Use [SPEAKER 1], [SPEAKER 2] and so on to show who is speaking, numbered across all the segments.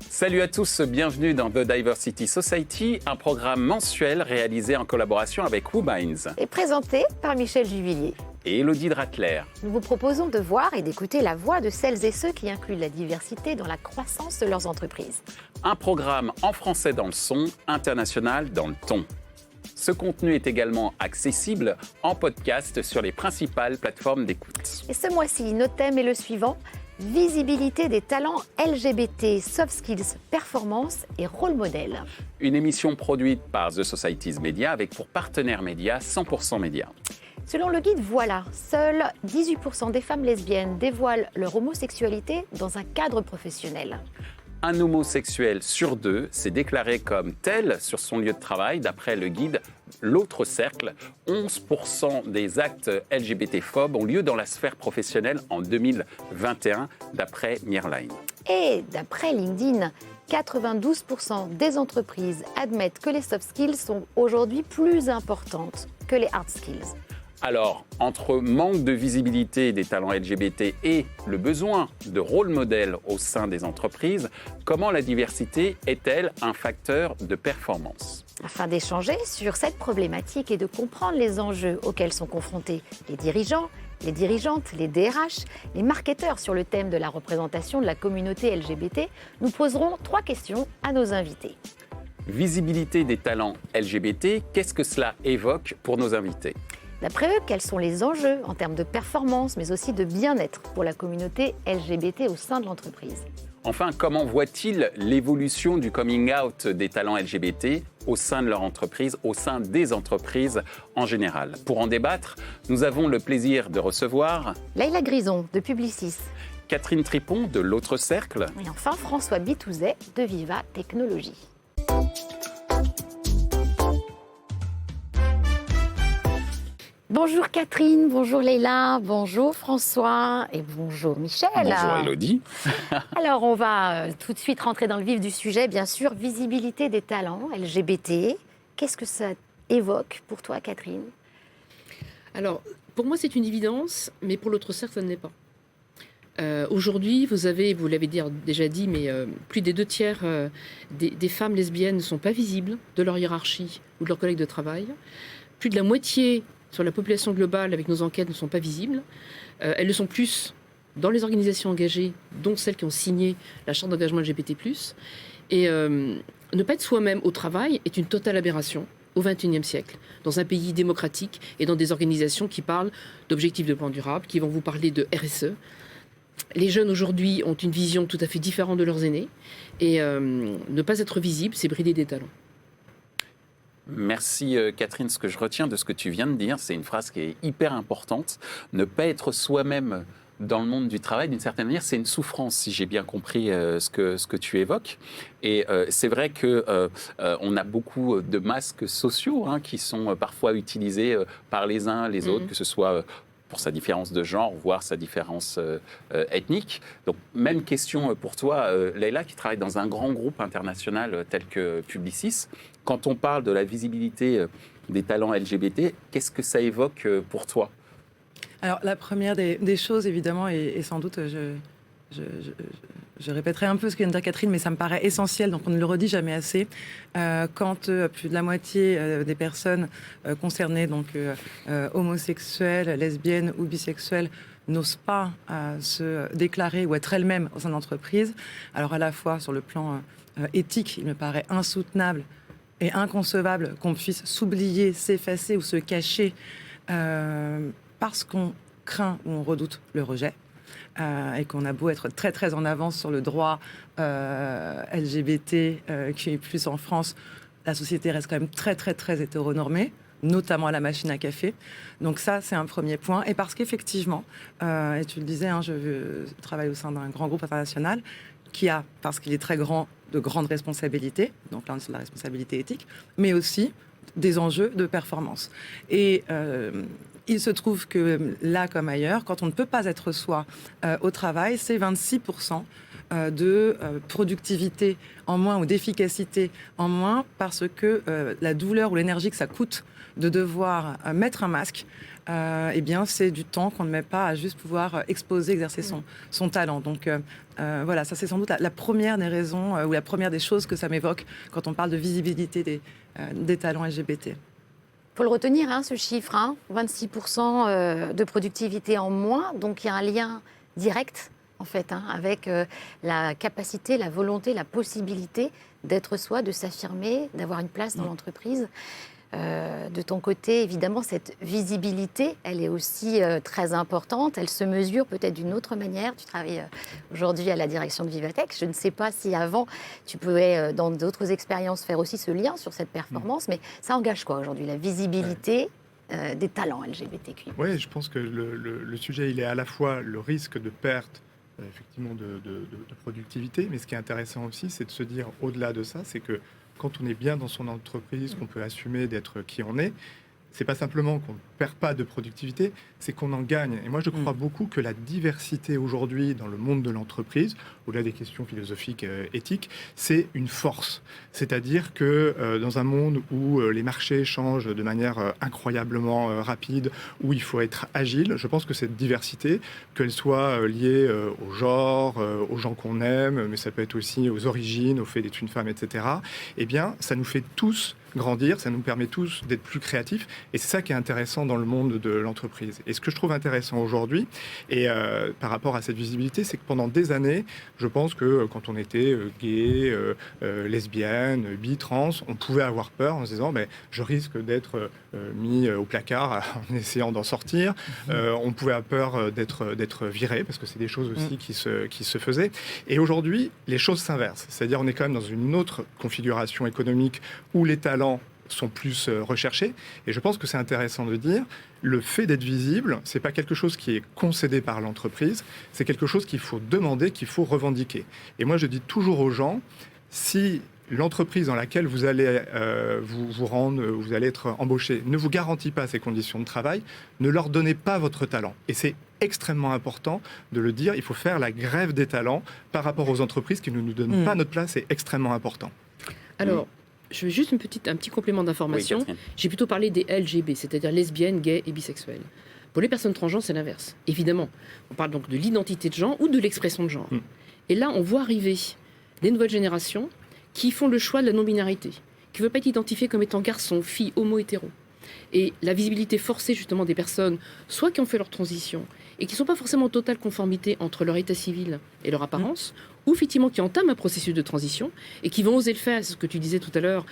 [SPEAKER 1] Salut à tous, bienvenue dans The Diversity Society, un programme mensuel réalisé en collaboration avec WooMinds.
[SPEAKER 2] Et présenté par Michel Juvillier.
[SPEAKER 1] Et Elodie Dratler.
[SPEAKER 2] Nous vous proposons de voir et d'écouter la voix de celles et ceux qui incluent la diversité dans la croissance de leurs entreprises.
[SPEAKER 1] Un programme en français dans le son, international dans le ton. Ce contenu est également accessible en podcast sur les principales plateformes d'écoute.
[SPEAKER 2] Et ce mois-ci, notre thème est le suivant: visibilité des talents LGBT, soft skills, performance et rôle modèle.
[SPEAKER 1] Une émission produite par The Society's Media avec pour partenaire média 100% Média.
[SPEAKER 2] Selon le guide Voilà, seuls 18% des femmes lesbiennes dévoilent leur homosexualité dans un cadre professionnel.
[SPEAKER 1] Un homosexuel sur deux s'est déclaré comme tel sur son lieu de travail, d'après le guide L'autre cercle. 11% des actes LGBT-phobes ont lieu dans la sphère professionnelle en 2021, d'après Nearline.
[SPEAKER 2] Et d'après LinkedIn, 92% des entreprises admettent que les soft skills sont aujourd'hui plus importantes que les hard skills.
[SPEAKER 1] Alors, entre manque de visibilité des talents LGBT et le besoin de rôle modèle au sein des entreprises, comment la diversité est-elle un facteur de performance ?
[SPEAKER 2] Afin d'échanger sur cette problématique et de comprendre les enjeux auxquels sont confrontés les dirigeants, les dirigeantes, les DRH, les marketeurs sur le thème de la représentation de la communauté LGBT, nous poserons 3 questions à nos invités.
[SPEAKER 1] Visibilité des talents LGBT, qu'est-ce que cela évoque pour nos invités ?
[SPEAKER 2] D'après eux, quels sont les enjeux en termes de performance, mais aussi de bien-être pour la communauté LGBT au sein de l'entreprise ?
[SPEAKER 1] Enfin, comment voient-ils l'évolution du coming out des talents LGBT au sein de leur entreprise, au sein des entreprises en général ? Pour en débattre, nous avons le plaisir de recevoir
[SPEAKER 2] Leïla Grison de Publicis,
[SPEAKER 1] Catherine Tripon de L'autre cercle
[SPEAKER 2] et enfin François Bitouzet de Viva Technologies. Bonjour Catherine, bonjour Leïla, bonjour François et bonjour Michel.
[SPEAKER 1] Bonjour Elodie.
[SPEAKER 2] Alors on va tout de suite rentrer dans le vif du sujet, bien sûr, visibilité des talents LGBT. Qu'est-ce que ça évoque pour toi Catherine ?
[SPEAKER 3] Alors pour moi c'est une évidence, mais pour l'autre cercle ça ne l'est pas. Aujourd'hui, vous l'avez déjà dit, mais plus des 2/3 des femmes lesbiennes ne sont pas visibles de leur hiérarchie ou de leurs collègues de travail. Plus de la moitié sur la population globale, avec nos enquêtes, ne sont pas visibles. Elles le sont plus dans les organisations engagées, dont celles qui ont signé la charte d'engagement LGBT+. Et ne pas être soi-même au travail est une totale aberration au XXIe siècle, dans un pays démocratique et dans des organisations qui parlent d'objectifs de plan durable, qui vont vous parler de RSE. Les jeunes aujourd'hui ont une vision tout à fait différente de leurs aînés. Et ne pas être visible, c'est brider des talents.
[SPEAKER 1] Merci Catherine, ce que je retiens de ce que tu viens de dire, c'est une phrase qui est hyper importante. Ne pas être soi-même dans le monde du travail, d'une certaine manière, c'est une souffrance, si j'ai bien compris ce que tu évoques. Et c'est vrai qu'on a beaucoup de masques sociaux qui sont parfois utilisés par les uns les autres, que ce soit pour sa différence de genre, voire sa différence ethnique. Donc, même question pour toi, Leïla, qui travaille dans un grand groupe international tel que Publicis. Quand on parle de la visibilité des talents LGBT, qu'est-ce que ça évoque pour toi ?
[SPEAKER 4] Alors, la première des choses, évidemment, et sans doute, je répéterai un peu ce que vient de dire Catherine, mais ça me paraît essentiel, donc on ne le redit jamais assez. Quand plus de la moitié des personnes concernées, donc homosexuelles, lesbiennes ou bisexuelles, n'osent pas se déclarer ou être elles-mêmes au sein de l'entreprise, alors à la fois sur le plan éthique, il me paraît insoutenable et inconcevable qu'on puisse s'oublier, s'effacer ou se cacher parce qu'on craint ou on redoute le rejet. Et qu'on a beau être très très en avance sur le droit LGBT qui est plus en France, la société reste quand même très très très hétéronormée, notamment à la machine à café. Donc ça, c'est un premier point. Et parce qu'effectivement, et tu le disais, je travaille au sein d'un grand groupe international qui a, parce qu'il est très grand, de grandes responsabilités. Donc là, on est sur la responsabilité éthique, mais aussi des enjeux de performance. Et Il se trouve que là comme ailleurs, quand on ne peut pas être soi au travail, c'est 26% de productivité en moins ou d'efficacité en moins parce que la douleur ou l'énergie que ça coûte de devoir mettre un masque, eh bien, c'est du temps qu'on ne met pas à juste pouvoir exposer, exercer son talent. Donc voilà, ça c'est sans doute la première des raisons ou la première des choses que ça m'évoque quand on parle de visibilité des talents LGBT.
[SPEAKER 2] Il faut le retenir, ce chiffre, 26% de productivité en moins. Donc il y a un lien direct, en fait, avec la capacité, la volonté, la possibilité d'être soi, de s'affirmer, d'avoir une place dans l'entreprise. De ton côté, évidemment, cette visibilité, elle est aussi très importante. Elle se mesure peut-être d'une autre manière. Tu travailles aujourd'hui à la direction de Vivatech. Je ne sais pas si avant, tu pouvais, dans d'autres expériences, faire aussi ce lien sur cette performance. Mais ça engage quoi aujourd'hui, la visibilité des talents LGBTQI?
[SPEAKER 5] Oui, je pense que le sujet, il est à la fois le risque de perte effectivement de productivité, mais ce qui est intéressant aussi, c'est de se dire, au-delà de ça, c'est que quand on est bien dans son entreprise, qu'on peut assumer d'être qui on est, c'est pas simplement qu'on ne perd pas de productivité, c'est qu'on en gagne. Et moi, je crois beaucoup que la diversité aujourd'hui dans le monde de l'entreprise, au-delà des questions philosophiques, éthiques, c'est une force. C'est-à-dire que dans un monde où les marchés changent de manière incroyablement rapide, où il faut être agile, je pense que cette diversité, qu'elle soit liée au genre, aux gens qu'on aime, mais ça peut être aussi aux origines, au fait d'être une femme, etc., eh bien, ça nous fait tous grandir, ça nous permet tous d'être plus créatifs, et c'est ça qui est intéressant dans le monde de l'entreprise. Et ce que je trouve intéressant aujourd'hui, et par rapport à cette visibilité, c'est que pendant des années, je pense que quand on était gay, lesbienne, bi, trans, on pouvait avoir peur en se disant je risque d'être mis au placard en essayant d'en sortir. On pouvait avoir peur d'être viré, parce que c'est des choses aussi qui se faisaient. Et aujourd'hui, les choses s'inversent. C'est-à-dire on est quand même dans une autre configuration économique où les talents sont plus recherchés. Et je pense que c'est intéressant de dire, le fait d'être visible, c'est pas quelque chose qui est concédé par l'entreprise, c'est quelque chose qu'il faut demander, qu'il faut revendiquer. Et moi, je dis toujours aux gens, si l'entreprise dans laquelle vous allez vous rendre, vous allez être embauché, ne vous garantit pas ces conditions de travail, ne leur donnez pas votre talent. Et c'est extrêmement important de le dire, il faut faire la grève des talents par rapport aux entreprises qui ne nous donnent pas notre place, c'est extrêmement important.
[SPEAKER 3] Alors, je veux juste un petit complément d'information.
[SPEAKER 1] Oui,
[SPEAKER 3] j'ai plutôt parlé des LGB, c'est-à-dire lesbiennes, gays et bisexuels. Pour les personnes transgenres, c'est l'inverse. Évidemment, on parle donc de l'identité de genre ou de l'expression de genre. Et là, on voit arriver des nouvelles générations qui font le choix de la non-binarité, qui ne veulent pas être identifiées comme étant garçons, filles, homo, hétéro. Et la visibilité forcée justement des personnes, soit qui ont fait leur transition et qui ne sont pas forcément en totale conformité entre leur état civil et leur apparence, ou effectivement qui entament un processus de transition et qui vont oser le faire. C'est ce que tu disais tout à l'heure,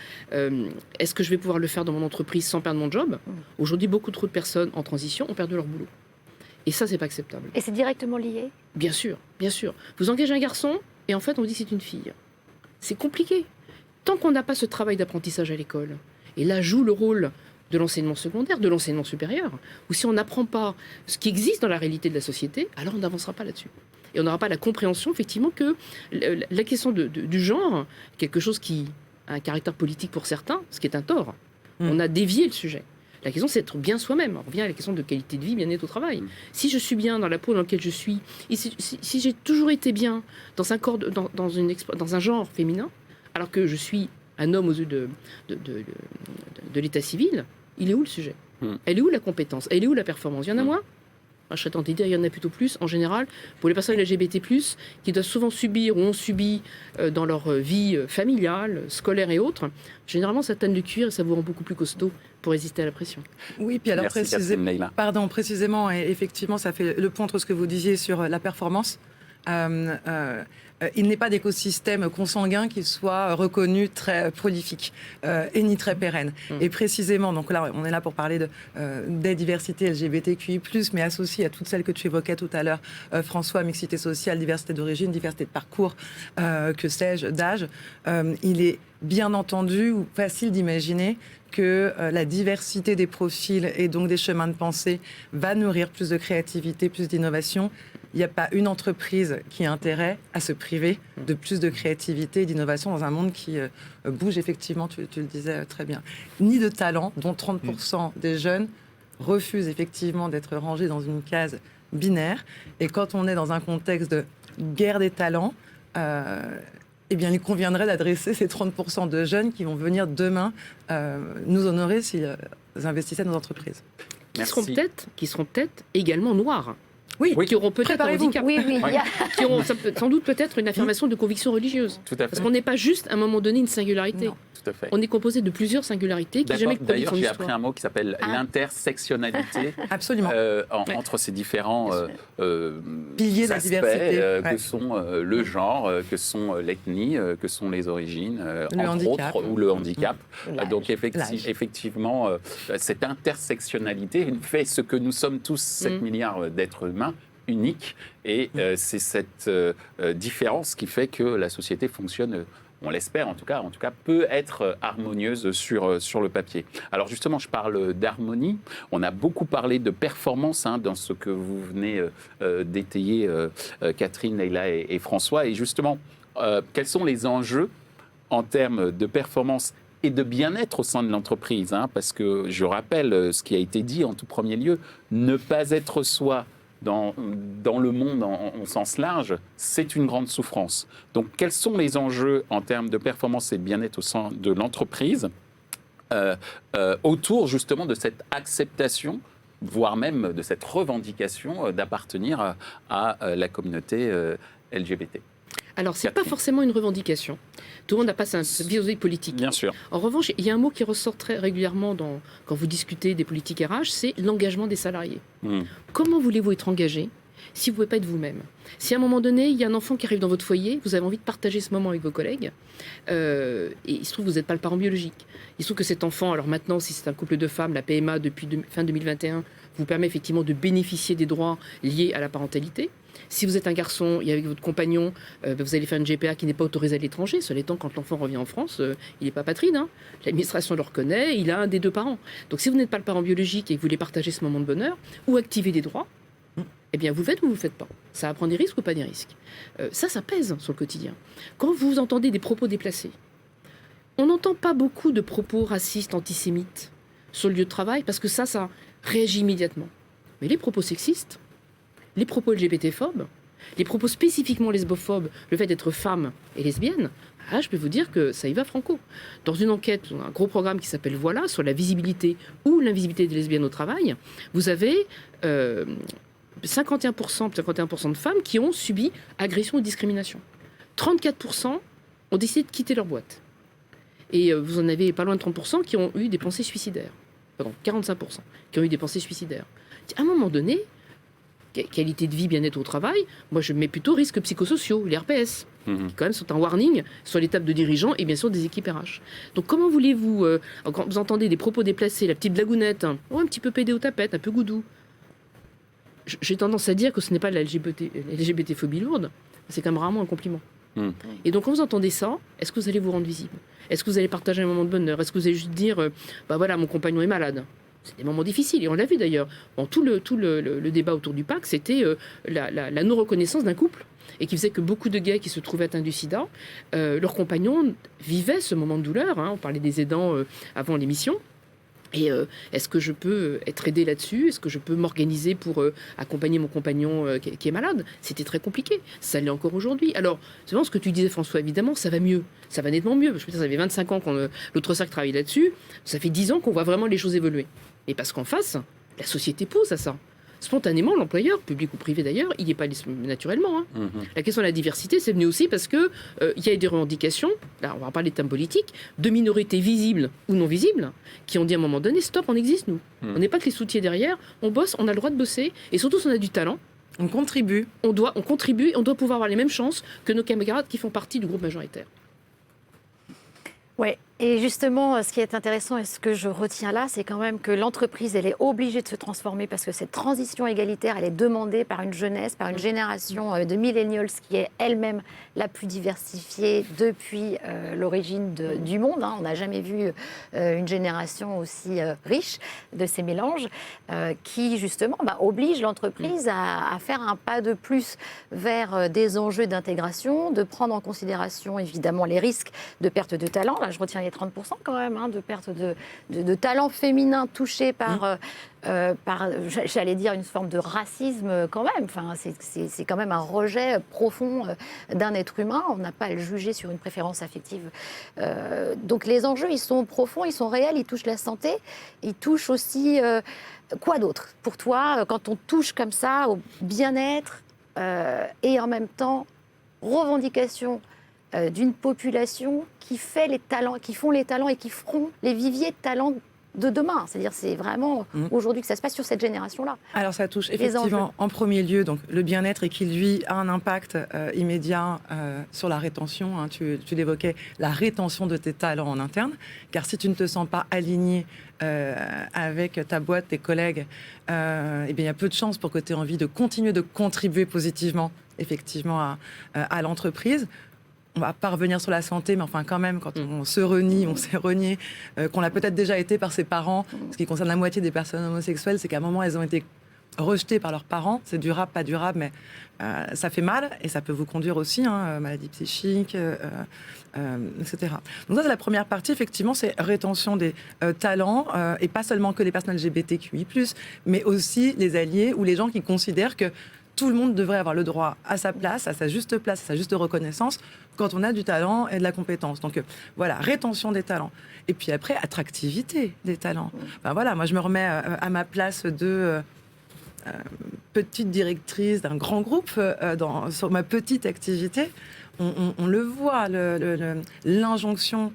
[SPEAKER 3] est-ce que je vais pouvoir le faire dans mon entreprise sans perdre mon job? Aujourd'hui, beaucoup trop de personnes en transition ont perdu leur boulot. Et ça, c'est pas acceptable.
[SPEAKER 2] Et c'est directement lié?
[SPEAKER 3] Bien sûr, bien sûr. Vous engagez un garçon et en fait, on vous dit que c'est une fille. C'est compliqué. Tant qu'on n'a pas ce travail d'apprentissage à l'école, et là joue le rôle de l'enseignement secondaire, de l'enseignement supérieur, ou si on n'apprend pas ce qui existe dans la réalité de la société, alors on n'avancera pas là-dessus. Et on n'aura pas la compréhension, effectivement, que la question du genre, quelque chose qui a un caractère politique pour certains, ce qui est un tort, on a dévié le sujet. La question, c'est d'être bien soi-même. On revient à la question de qualité de vie, bien-être au travail. Si je suis bien dans la peau dans laquelle je suis, et si j'ai toujours été bien dans un corps, dans un genre féminin, alors que je suis un homme aux yeux de l'état civil, il est où le sujet? Elle est où la compétence? Elle est où la performance? Il y en a moins? Je serais tenté de dire, il y en a plutôt plus, en général, pour les personnes LGBT+, qui doivent souvent subir ou ont subi dans leur vie familiale, scolaire et autres. Généralement, ça tanne du cuir et ça vous rend beaucoup plus costaud pour résister à la pression.
[SPEAKER 4] Oui, puis alors précisément, et effectivement, ça fait le point entre ce que vous disiez sur la performance. Il n'est pas d'écosystème consanguin qui soit reconnu très prolifique et ni très pérenne. Et précisément, donc là, on est là pour parler des diversités LGBTQI+, mais associé à toutes celles que tu évoquais tout à l'heure, François, mixité sociale, diversité d'origine, diversité de parcours, que sais-je, d'âge. Il est bien entendu ou facile d'imaginer que la diversité des profils et donc des chemins de pensée va nourrir plus de créativité, plus d'innovation. Il n'y a pas une entreprise qui a intérêt à se priver de plus de créativité et d'innovation dans un monde qui bouge effectivement, tu le disais très bien. Ni de talent, dont 30% des jeunes refusent effectivement d'être rangés dans une case binaire. Et quand on est dans un contexte de guerre des talents, eh bien, il conviendrait d'adresser ces 30% de jeunes qui vont venir demain nous honorer s'ils investissaient dans nos entreprises.
[SPEAKER 3] Qui seront peut-être également noirs.
[SPEAKER 4] Oui,
[SPEAKER 3] qui auront peut-être un handicap.
[SPEAKER 2] Oui,
[SPEAKER 3] Qui auront sans doute peut-être une affirmation de conviction religieuse.
[SPEAKER 1] Tout à fait.
[SPEAKER 3] Parce qu'on n'est pas juste, à un moment donné, une singularité.
[SPEAKER 4] Non.
[SPEAKER 1] Tout à fait.
[SPEAKER 3] On est composé de plusieurs singularités qui jamais produisent
[SPEAKER 1] D'ailleurs,
[SPEAKER 3] son
[SPEAKER 1] j'ai
[SPEAKER 3] histoire.
[SPEAKER 1] appris un mot qui s'appelle l'intersectionnalité
[SPEAKER 4] Absolument.
[SPEAKER 1] entre ces différents
[SPEAKER 4] Piliers de la
[SPEAKER 1] aspects
[SPEAKER 4] diversité.
[SPEAKER 1] que sont le genre, que sont l'ethnie, que sont les origines, entre
[SPEAKER 4] handicap.
[SPEAKER 1] autres, ou le handicap.
[SPEAKER 2] L'âge.
[SPEAKER 1] Donc
[SPEAKER 4] L'âge.
[SPEAKER 1] effectivement, cette intersectionnalité fait ce que nous sommes tous, 7 milliards d'êtres humains, uniques. Et c'est cette différence qui fait que la société fonctionne. On l'espère en tout cas, peut être harmonieuse sur le papier. Alors justement, je parle d'harmonie. On a beaucoup parlé de performance dans ce que vous venez d'étayer, Catherine, Leïla et François. Et justement, quels sont les enjeux en termes de performance et de bien-être au sein de l'entreprise, parce que je rappelle ce qui a été dit en tout premier lieu, ne pas être soi dans le monde en sens large, c'est une grande souffrance. Donc, quels sont les enjeux en termes de performance et de bien-être au sein de l'entreprise autour justement de cette acceptation, voire même de cette revendication d'appartenir à la communauté LGBT?
[SPEAKER 3] Alors, ce n'est pas
[SPEAKER 1] Catherine.
[SPEAKER 3] forcément une revendication. Tout le monde n'a pas cette vision politique.
[SPEAKER 1] Bien sûr.
[SPEAKER 3] En revanche, il y a un mot qui ressort très régulièrement quand vous discutez des politiques RH, c'est l'engagement des salariés. Comment voulez-vous être engagé si vous ne pouvez pas être vous-même? Si à un moment donné, il y a un enfant qui arrive dans votre foyer, vous avez envie de partager ce moment avec vos collègues, et il se trouve que vous n'êtes pas le parent biologique. Il se trouve que cet enfant, alors maintenant, si c'est un couple de femmes, la PMA depuis fin 2021 vous permet effectivement de bénéficier des droits liés à la parentalité. Si vous êtes un garçon et avec votre compagnon, vous allez faire une GPA qui n'est pas autorisée à l'étranger. Cela étant, quand l'enfant revient en France, il n'est pas patride. L'administration le reconnaît, il a un des deux parents. Donc si vous n'êtes pas le parent biologique et que vous voulez partager ce moment de bonheur ou activer des droits, eh bien vous le faites ou vous ne le faites pas. Ça va prendre des risques ou pas des risques. Ça pèse sur le quotidien. Quand vous entendez des propos déplacés, on n'entend pas beaucoup de propos racistes, antisémites sur le lieu de travail parce que ça réagit immédiatement. Mais les propos sexistes, les propos LGBT-phobes, les propos spécifiquement lesbophobes, le fait d'être femme et lesbienne, je peux vous dire que ça y va franco. Dans une enquête, un gros programme qui s'appelle Voilà, sur la visibilité ou l'invisibilité des lesbiennes au travail, vous avez 51% de femmes qui ont subi agression ou discrimination. 34% ont décidé de quitter leur boîte. Et vous en avez pas loin de 30% qui ont eu des pensées suicidaires. Pardon, 45% qui ont eu des pensées suicidaires. À un moment donné, qualité de vie, bien-être au travail, moi je mets plutôt risques psychosociaux, les RPS, qui quand même sont un warning sur les tables de dirigeants et bien sûr des équipes RH. Donc comment voulez-vous, quand vous entendez des propos déplacés, la petite blagounette, un petit peu pédé aux tapettes, un peu goudou, j'ai tendance à dire que ce n'est pas la LGBT-phobie lourde, c'est quand même rarement un compliment. Et donc quand vous entendez ça, est-ce que vous allez vous rendre visible? Est-ce que vous allez partager un moment de bonheur? Est-ce que vous allez juste dire, voilà, mon compagnon est malade? C'est des moments difficiles, et on l'a vu d'ailleurs. Bon, tout le débat autour du PAC, c'était la non-reconnaissance d'un couple, et qui faisait que beaucoup de gays qui se trouvaient atteints du sida, leurs compagnons vivaient ce moment de douleur. On parlait des aidants avant l'émission. Et est-ce que je peux être aidée là-dessus? Est-ce que je peux m'organiser pour accompagner mon compagnon qui est malade? C'était très compliqué. Ça l'est encore aujourd'hui. Alors, c'est vraiment ce que tu disais, François, évidemment, ça va mieux. Ça va nettement mieux. Je veux dire, ça fait 25 ans qu'on l'autre cercle travaille là-dessus. Ça fait 10 ans qu'on voit vraiment les choses évoluer. Et parce qu'en face, la société pousse à ça. Spontanément, l'employeur, public ou privé d'ailleurs, il n'y est pas naturellement. La question de la diversité, c'est venu aussi parce qu'il y a des revendications, là on va parler de thèmes politiques, de minorités visibles ou non visibles, qui ont dit à un moment donné, stop, on existe nous. On n'est pas que les soutiens derrière, on bosse, on a le droit de bosser, et surtout si on a du talent,
[SPEAKER 4] on contribue.
[SPEAKER 3] On contribue, on doit pouvoir avoir les mêmes chances que nos camarades qui font partie du groupe majoritaire.
[SPEAKER 2] Oui, et justement, ce qui est intéressant et ce que je retiens là, c'est quand même que l'entreprise, elle est obligée de se transformer parce que cette transition égalitaire, elle est demandée par une jeunesse, par une génération de millennials qui est elle-même la plus diversifiée depuis l'origine du monde. On n'a jamais vu une génération aussi riche de ces mélanges qui, justement, oblige l'entreprise à faire un pas de plus vers des enjeux d'intégration, de prendre en considération, évidemment, les risques de perte de talent. Là, je retiens les 30% quand même, de perte de talents féminins touchés par, j'allais dire, une forme de racisme quand même. Enfin, c'est quand même un rejet profond d'un être humain. On n'a pas à le juger sur une préférence affective. Donc les enjeux, ils sont profonds, ils sont réels, ils touchent la santé, ils touchent aussi... quoi d'autre pour toi, quand on touche comme ça au bien-être et en même temps revendication d'une population qui fait les talents, qui font les talents et qui feront les viviers de talents de demain. C'est-à-dire, c'est vraiment aujourd'hui que ça se passe sur cette génération-là.
[SPEAKER 4] Alors ça touche effectivement en premier lieu donc le bien-être et qui lui a un impact immédiat sur la rétention. Hein. Tu l'évoquais, la rétention de tes talents en interne, car si tu ne te sens pas aligné avec ta boîte, tes collègues, eh bien, il y a peu de chances pour que tu aies envie de continuer de contribuer positivement effectivement à l'entreprise. On va pas revenir sur la santé, mais enfin quand même, quand on se renie, on s'est renié, qu'on l'a peut-être déjà été par ses parents. Ce qui concerne la moitié des personnes homosexuelles, c'est qu'à un moment, elles ont été rejetées par leurs parents. C'est durable, pas durable, mais ça fait mal et ça peut vous conduire aussi, maladie psychique, etc. Donc ça, c'est la première partie, effectivement, c'est rétention des talents, et pas seulement que les personnes LGBTQI+, mais aussi les alliés ou les gens qui considèrent que tout le monde devrait avoir le droit à sa place, à sa juste place, à sa juste reconnaissance quand on a du talent et de la compétence. Donc voilà, rétention des talents. Et puis après, attractivité des talents. Ben voilà, moi je me remets à ma place de petite directrice d'un grand groupe sur ma petite activité. On le voit, l'injonction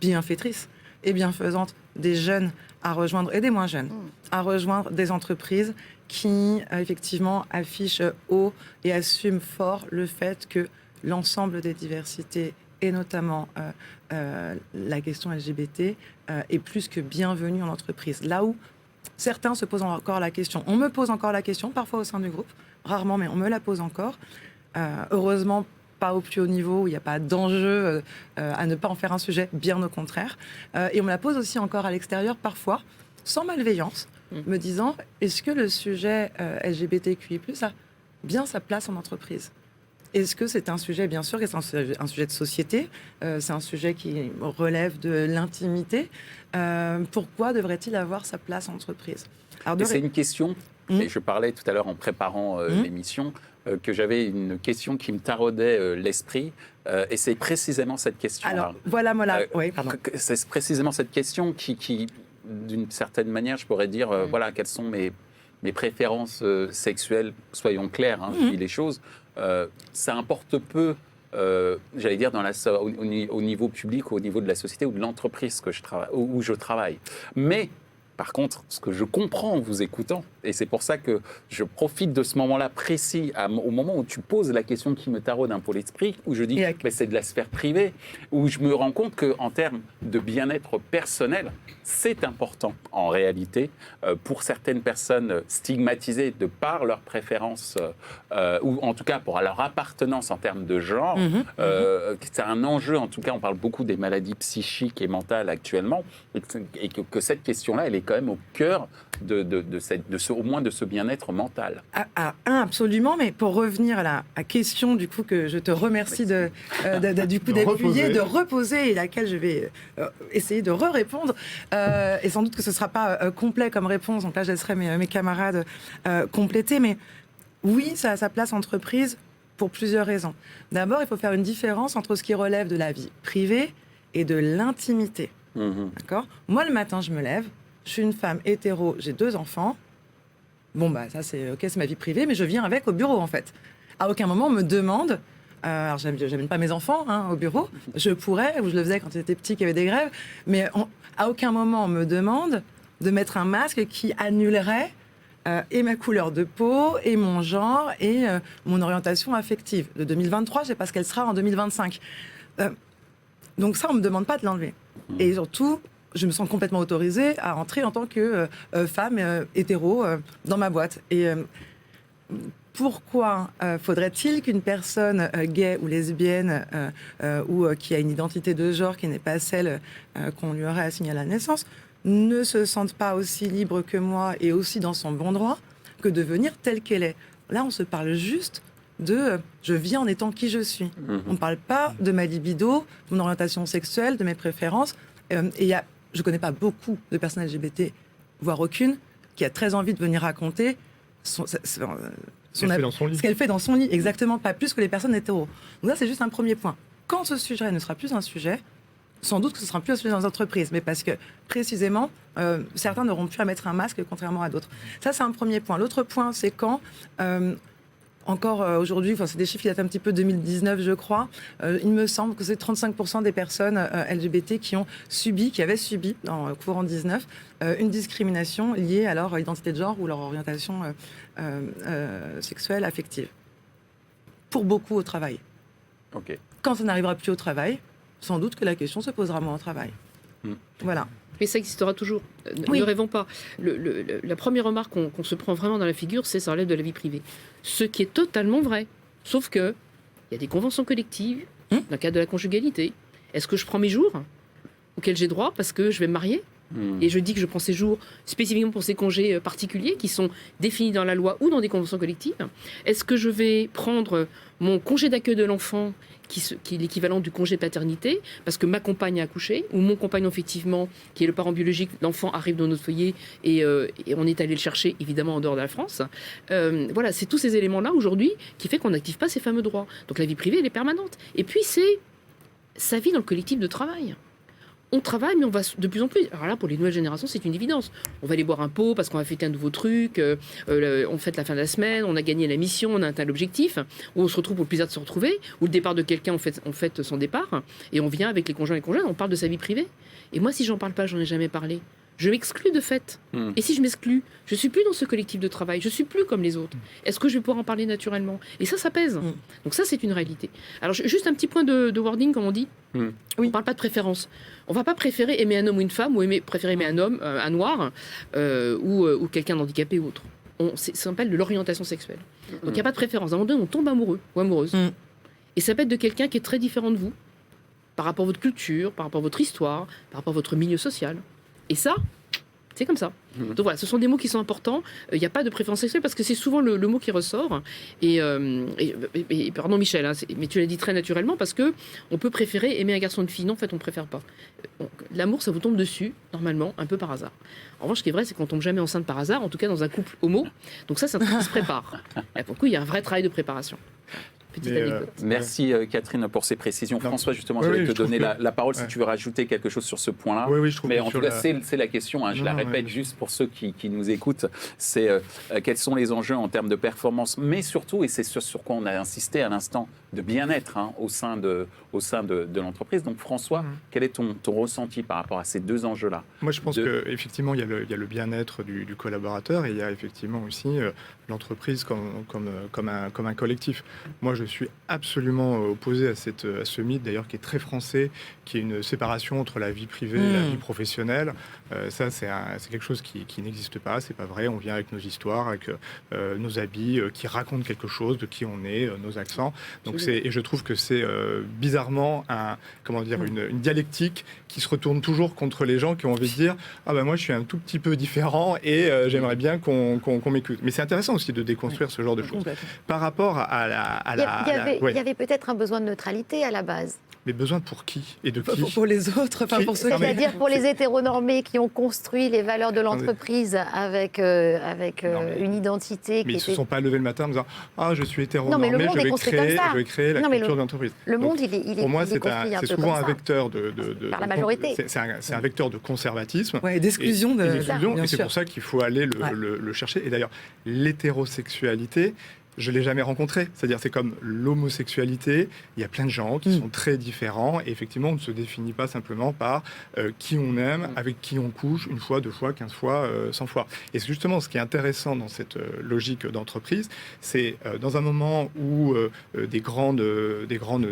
[SPEAKER 4] bienfaitrice et bienfaisante des jeunes à rejoindre, et des moins jeunes, à rejoindre des entreprises qui, effectivement, affichent haut et assument fort le fait que l'ensemble des diversités, et notamment la question LGBT, est plus que bienvenue en entreprise. Là où certains se posent encore la question. On me pose encore la question, parfois au sein du groupe, rarement, mais on me la pose encore. Heureusement, pas au plus haut niveau, où il n'y a pas d'enjeu à ne pas en faire un sujet, bien au contraire. Et on me la pose aussi encore à l'extérieur, parfois, sans malveillance, me disant, est-ce que le sujet LGBTQI+, a bien sa place en entreprise ? Est-ce que c'est un sujet, bien sûr, c'est un sujet de société, c'est un sujet qui relève de l'intimité. Pourquoi devrait-il avoir sa place en entreprise ? Alors,
[SPEAKER 1] c'est une question, et je parlais tout à l'heure en préparant l'émission, que j'avais une question qui me taraudait l'esprit, et c'est précisément cette question-là.
[SPEAKER 4] Alors, voilà, oui, pardon.
[SPEAKER 1] C'est précisément cette question qui d'une certaine manière, je pourrais dire, voilà, quelles sont mes préférences sexuelles, soyons clairs, je dis les choses. Ça importe peu, j'allais dire, au niveau public, au niveau de la société ou de l'entreprise où je travaille. Mais, par contre, ce que je comprends en vous écoutant, et c'est pour ça que je profite de ce moment-là précis, au moment où tu poses la question qui me taraude un peu l'esprit, où je dis mais c'est de la sphère privée, où je me rends compte qu'en termes de bien-être personnel, c'est important en réalité pour certaines personnes stigmatisées de par leur préférence, ou en tout cas pour leur appartenance en termes de genre. C'est un enjeu, en tout cas on parle beaucoup des maladies psychiques et mentales actuellement, et que cette question-là, elle est quand même au cœur au moins de ce bien-être mental.
[SPEAKER 4] Absolument, mais pour revenir à la question, du coup, que je te remercie d'appuyer, de reposer, et laquelle je vais essayer de répondre, et sans doute que ce ne sera pas complet comme réponse, donc là je laisserai mes camarades compléter, mais oui, ça a sa place entreprise pour plusieurs raisons. D'abord, il faut faire une différence entre ce qui relève de la vie privée et de l'intimité. D'accord ? Moi, le matin, je me lève, je suis une femme hétéro, j'ai 2 enfants. Bon, bah, ça, c'est OK, c'est ma vie privée, mais je viens avec au bureau, en fait. À aucun moment, on me demande... alors, j'amène pas mes enfants au bureau. Je pourrais, ou je le faisais quand j'étais petit, qu'il y avait des grèves. Mais à aucun moment, on me demande de mettre un masque qui annulerait et ma couleur de peau, et mon genre, et mon orientation affective. De 2023, je sais pas ce qu'elle sera en 2025. Donc ça, on me demande pas de l'enlever. Et surtout... je me sens complètement autorisée à entrer en tant que femme hétéro dans ma boîte. Et pourquoi faudrait-il qu'une personne gay ou lesbienne ou qui a une identité de genre qui n'est pas celle qu'on lui aurait assignée à la naissance ne se sente pas aussi libre que moi et aussi dans son bon droit que de venir telle qu'elle est ? Là, on se parle juste je vis en étant qui je suis.
[SPEAKER 1] Mhm.
[SPEAKER 4] On ne parle pas de ma libido, de mon orientation sexuelle, de mes préférences. Et je ne connais pas beaucoup de personnes LGBT, voire aucune, qui a très envie de venir raconter
[SPEAKER 5] Ce qu'elle fait dans son lit.
[SPEAKER 4] ce qu'elle fait dans son lit, exactement, pas plus que les personnes hétéros. Donc ça, c'est juste un premier point. Quand ce sujet ne sera plus un sujet, sans doute que ce sera plus un sujet dans les entreprises, mais parce que, précisément, certains n'auront plus à mettre un masque, contrairement à d'autres. Ça, c'est un premier point. L'autre point, c'est quand... aujourd'hui, c'est des chiffres qui datent un petit peu de 2019, je crois. Il me semble que c'est 35% des personnes LGBT qui avaient subi, dans courant 19, une discrimination liée à leur identité de genre ou leur orientation sexuelle, affective. Pour beaucoup au travail.
[SPEAKER 1] Ok.
[SPEAKER 4] Quand ça n'arrivera plus au travail, sans doute que la question se posera moins au travail. Voilà.
[SPEAKER 3] Mais ça existera toujours. Ne rêvons pas. La première remarque qu'on se prend vraiment dans la figure, c'est ça relève de la vie privée. Ce qui est totalement vrai. Sauf que il y a des conventions collectives dans le cadre de la conjugalité. Est-ce que je prends mes jours auxquels j'ai droit parce que je vais me marier ? Et je dis que je prends ces jours spécifiquement pour ces congés particuliers qui sont définis dans la loi ou dans des conventions collectives. Est-ce que je vais prendre mon congé d'accueil de l'enfant qui est l'équivalent du congé paternité parce que ma compagne a accouché ou mon compagnon effectivement qui est le parent biologique, l'enfant arrive dans notre foyer et on est allé le chercher évidemment en dehors de la France. Voilà, c'est tous ces éléments-là aujourd'hui qui fait qu'on n'active pas ces fameux droits. Donc la vie privée, elle est permanente. Et puis c'est sa vie dans le collectif de travail. On travaille, mais on va de plus en plus. Alors là, pour les nouvelles générations, c'est une évidence. On va aller boire un pot parce qu'on va fêter un nouveau truc. On fête la fin de la semaine, on a gagné la mission, on a atteint l'objectif. Ou on se retrouve pour le plaisir de se retrouver. Ou le départ de quelqu'un, on fête son départ. Et on vient avec les conjoints et les conjointes, on parle de sa vie privée. Et moi, si j'en parle pas, j'en ai jamais parlé. Je m'exclus de fait. Et si je m'exclus, je suis plus dans ce collectif de travail, je suis plus comme les autres. Est-ce que je vais pouvoir en parler naturellement ? Et ça pèse. Donc ça, c'est une réalité. Alors, juste un petit point de wording, comme on dit. On ne parle pas de préférence. On ne va pas préférer aimer un homme ou une femme, ou préférer aimer un homme, un noir, ou quelqu'un d'handicapé ou autre. Ça s'appelle de l'orientation sexuelle. Donc il n'y a pas de préférence. À un moment donné, on tombe amoureux ou amoureuse. Et ça peut être de quelqu'un qui est très différent de vous, par rapport à votre culture, par rapport à votre histoire, par rapport à votre milieu social. Et ça, c'est comme ça. Donc voilà, ce sont des mots qui sont importants. Il n'y a pas de préférence sexuelle parce que c'est souvent le mot qui ressort. Et pardon Michel, hein, mais tu l'as dit très naturellement parce que on peut préférer aimer un garçon ou une fille. Non, en fait, on ne préfère pas. L'amour, ça vous tombe dessus, normalement, un peu par hasard. En revanche, ce qui est vrai, c'est qu'on ne tombe jamais enceinte par hasard, en tout cas dans un couple homo. Donc ça, c'est un truc qui se prépare. Et pour le coup, il y a un vrai travail de préparation. Petite anecdote.
[SPEAKER 1] Merci Catherine pour ces précisions. François, justement, je vais te donner la parole si tu veux rajouter quelque chose sur ce point-là.
[SPEAKER 5] Oui, je trouve.
[SPEAKER 1] Mais en tout cas, c'est la question. Je la répète juste pour ceux qui nous écoutent. C'est quels sont les enjeux en termes de performance, mais surtout, et c'est sur quoi on a insisté à l'instant, de bien-être au sein de l'entreprise. Donc François, quel est ton ressenti par rapport à ces deux enjeux-là ?
[SPEAKER 5] Moi, je pense qu'effectivement, il y a le bien-être du collaborateur et il y a effectivement aussi l'entreprise comme un collectif. Moi, je suis absolument opposé à ce mythe, d'ailleurs, qui est très français, qui est une séparation entre la vie privée et la vie professionnelle. Ça, c'est quelque chose qui n'existe pas, c'est pas vrai. On vient avec nos histoires, avec nos habits, qui racontent quelque chose de qui on est, nos accents. Donc, et je trouve que c'est bizarrement une dialectique qui se retourne toujours contre les gens qui ont envie de dire « Ah ben moi, je suis un tout petit peu différent et j'aimerais bien qu'on m'écoute ». Mais c'est intéressant aussi de déconstruire ce genre de choses. Par rapport à
[SPEAKER 2] il y avait peut-être un besoin de neutralité à la base.
[SPEAKER 5] Mais besoin pour qui et de qui?
[SPEAKER 4] Pour les autres, enfin pour ceux qui...
[SPEAKER 2] C'est-à-dire pour les hétéronormés qui ont construit les valeurs de l'entreprise avec une identité
[SPEAKER 5] mais
[SPEAKER 2] qui
[SPEAKER 5] ils ne se sont pas levés le matin en disant « Ah, je suis hétéronormé, je vais créer la culture de l'entreprise ».
[SPEAKER 2] Le monde, il est
[SPEAKER 5] pour moi,
[SPEAKER 2] construit
[SPEAKER 5] c'est souvent un vecteur
[SPEAKER 2] par la majorité.
[SPEAKER 5] C'est un vecteur de conservatisme.
[SPEAKER 4] Ouais, d'exclusion.
[SPEAKER 5] Et c'est pour ça qu'il faut aller le chercher. Et d'ailleurs, l'hétérosexualité... Je ne l'ai jamais rencontré. C'est-à-dire, c'est comme l'homosexualité. Il y a plein de gens qui sont très différents. Et effectivement, on ne se définit pas simplement par qui on aime, avec qui on couche, une fois, 2 fois, 15 fois, 100 fois. Et c'est justement ce qui est intéressant dans cette logique d'entreprise, c'est dans un moment où des grandes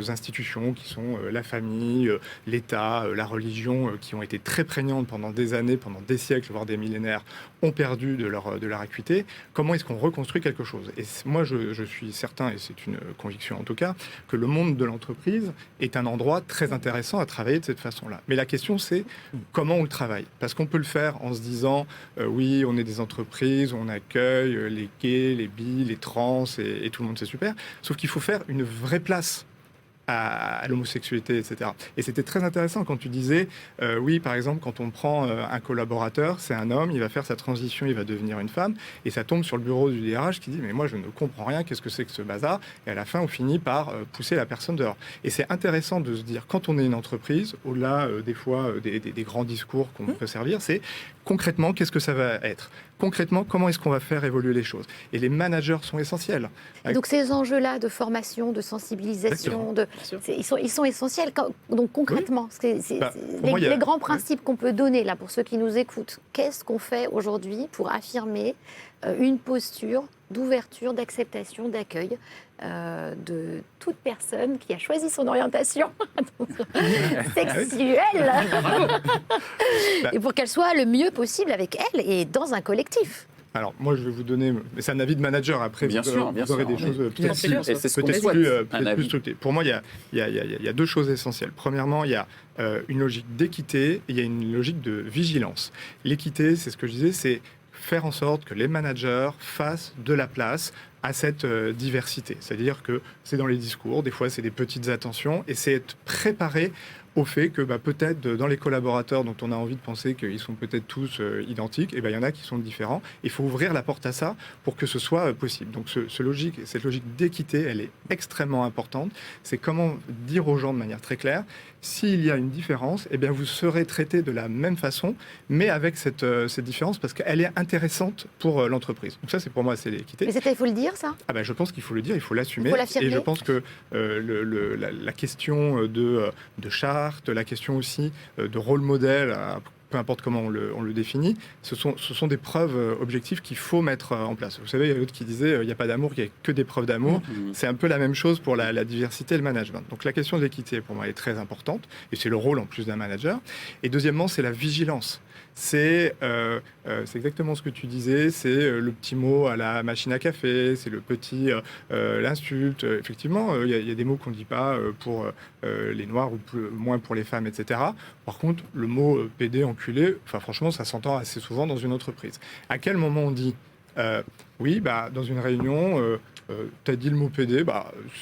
[SPEAKER 5] institutions qui sont la famille, l'État, la religion, qui ont été très prégnantes pendant des années, pendant des siècles, voire des millénaires, ont perdu de leur acuité. Comment est-ce qu'on reconstruit quelque chose ? Et moi, je je suis certain, et c'est une conviction en tout cas, que le monde de l'entreprise est un endroit très intéressant à travailler de cette façon-là. Mais la question, c'est comment on le travaille. Parce qu'on peut le faire en se disant, oui, on est des entreprises, on accueille les gays, les bi, les trans, et tout le monde, c'est super. Sauf qu'il faut faire une vraie place à l'homosexualité, etc. Et c'était très intéressant quand tu disais, oui, par exemple, quand on prend un collaborateur, c'est un homme, il va faire sa transition, il va devenir une femme, et ça tombe sur le bureau du DRH qui dit, mais moi, je ne comprends rien, qu'est-ce que c'est que ce bazar? Et à la fin, on finit par pousser la personne dehors. Et c'est intéressant de se dire, quand on est une entreprise, au-delà des fois des grands discours qu'on peut servir, c'est concrètement, qu'est-ce que ça va être? Concrètement, comment est-ce qu'on va faire évoluer les choses? Et les managers sont essentiels.
[SPEAKER 2] Donc ces enjeux-là de formation, de sensibilisation, ils sont essentiels. Donc concrètement, les grands principes qu'on peut donner là pour ceux qui nous écoutent, qu'est-ce qu'on fait aujourd'hui pour affirmer une posture d'ouverture, d'acceptation, d'accueil de toute personne qui a choisi son orientation sexuelle et pour qu'elle soit le mieux possible avec elle et dans un collectif.
[SPEAKER 5] Alors, moi, je vais vous donner... Mais c'est un avis de manager. Après,
[SPEAKER 1] bien sûr,
[SPEAKER 5] vous aurez des choses peut-être plus structurées. Pour moi, il y a deux choses essentielles. Premièrement, il y a une logique d'équité et il y a une logique de vigilance. L'équité, c'est ce que je disais, c'est faire en sorte que les managers fassent de la place à cette diversité. C'est-à-dire que c'est dans les discours, des fois c'est des petites attentions, et c'est être préparé au fait que peut-être dans les collaborateurs dont on a envie de penser qu'ils sont peut-être tous identiques, il y en a qui sont différents. Il faut ouvrir la porte à ça pour que ce soit possible. Donc cette logique d'équité, elle est extrêmement importante. C'est comment dire aux gens de manière très claire, s'il y a une différence, vous serez traités de la même façon, mais avec cette différence, parce qu'elle est intéressante pour l'entreprise. Donc ça, c'est pour moi, c'est l'équité.
[SPEAKER 2] Mais il faut le dire, ça ?
[SPEAKER 5] Je pense qu'il faut le dire, il faut l'assumer.
[SPEAKER 2] Il faut l'affirmer.
[SPEAKER 5] Et je pense que la question de charte, la question aussi de rôle modèle, peu importe comment on le définit, ce sont des preuves objectives qu'il faut mettre en place. Vous savez, il y a l'autre qui disait il n'y a pas d'amour, il n'y a que des preuves d'amour. C'est un peu la même chose pour la diversité et le management. Donc la question de l'équité, pour moi, est très importante, et c'est le rôle en plus d'un manager. Et deuxièmement, c'est la vigilance. C'est exactement ce que tu disais, c'est le petit mot à la machine à café, c'est le petit l'insulte. Effectivement, il y a des mots qu'on ne dit pas pour les noirs ou moins pour les femmes, etc. Par contre, le mot PD, enculé, franchement, ça s'entend assez souvent dans une entreprise. À quel moment on dit oui, dans une réunion, tu as dit le mot PD,